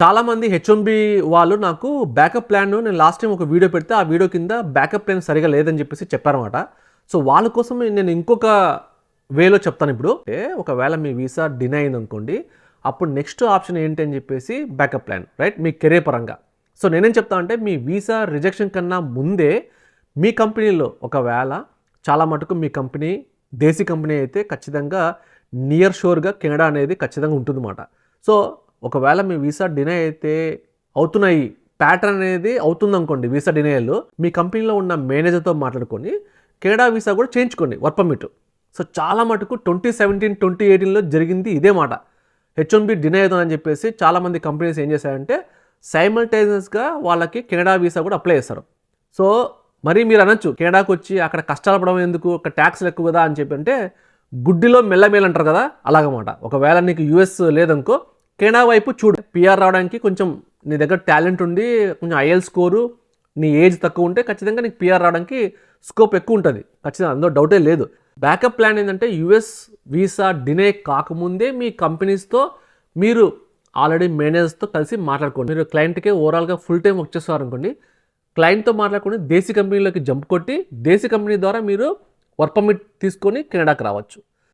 చాలామంది హెచ్1బి వాళ్ళు నాకు బ్యాకప్ ప్లాన్ నేను లాస్ట్ టైం ఒక వీడియో పెడితే ఆ వీడియో కింద బ్యాకప్ ప్లాన్ సరిగా లేదని చెప్పేసి చెప్పారన్నమాట. సో వాళ్ళ కోసం నేను ఇంకొక వేలో చెప్తాను ఇప్పుడు. ఒకవేళ మీ వీసా డినై అయిందనుకోండి, అప్పుడు నెక్స్ట్ ఆప్షన్ ఏంటి అని చెప్పేసి బ్యాకప్ ప్లాన్, రైట్, మీ కెరీర్ పరంగా. సో నేనేం చెప్తా అంటే మీ వీసా రిజెక్షన్ కన్నా ముందే మీ కంపెనీలో ఒకవేళ చాలా మటుకు మీ కంపెనీ దేశీ కంపెనీ అయితే ఖచ్చితంగా నియర్ షోర్గా కెనడా అనేది ఖచ్చితంగా ఉంటుందన్నమాట. సో ఒకవేళ మీ వీసా డినై అయితే అవుతున్నాయి, ప్యాటర్న్ అనేది అవుతుందనుకోండి వీసా డినైలో, మీ కంపెనీలో ఉన్న మేనేజర్తో మాట్లాడుకొని కెనడా వీసా కూడా చేయించుకోండి, వర్క్ పర్మిట్. సో చాలా మటుకు 2017, 2018లో జరిగింది ఇదే మాట. హెచ్1బి డినై అవుతుందని చెప్పేసి చాలామంది కంపెనీస్ ఏం చేశారంటే సైమల్టేనియస్గా వాళ్ళకి కెనడా వీసా కూడా అప్లై చేస్తారు. సో మరి మీరు అనొచ్చు, కెనడాకి వచ్చి అక్కడ కష్టాలు పడడం ఎందుకు, ఒక ట్యాక్స్లు ఎక్కువ కదా అని చెప్పి అంటే, గుడ్డిలో మెల్లమేలు అంటారు కదా, అలాగమాట. ఒకవేళ నీకు యూఎస్ లేదనుకో, కెనడా వైపు చూడు. పిఆర్ రావడానికి కొంచెం నీ దగ్గర టాలెంట్ ఉండి, కొంచెం ఐఎల్ స్కోరు, నీ ఏజ్ తక్కువ ఉంటే ఖచ్చితంగా నీకు పిఆర్ రావడానికి స్కోప్ ఎక్కువ ఉంటుంది, ఖచ్చితంగా, అందులో డౌటే లేదు. బ్యాకప్ ప్లాన్ ఏంటంటే యూఎస్ వీసా డినై కాకముందే మీ కంపెనీస్తో మీరు ఆల్రెడీ మేనేజర్స్తో కలిసి మాట్లాడుకోండి. మీరు క్లయింట్కే ఓవరాల్గా ఫుల్ టైం వర్క్ చేస్తారు అనుకోండి, క్లయింట్తో మాట్లాడుకుని దేశీ కంపెనీలోకి జంప్ కొట్టి దేశీ కంపెనీ ద్వారా మీరు వర్క్ పర్మిట్ తీసుకొని కెనడాకి రావచ్చు.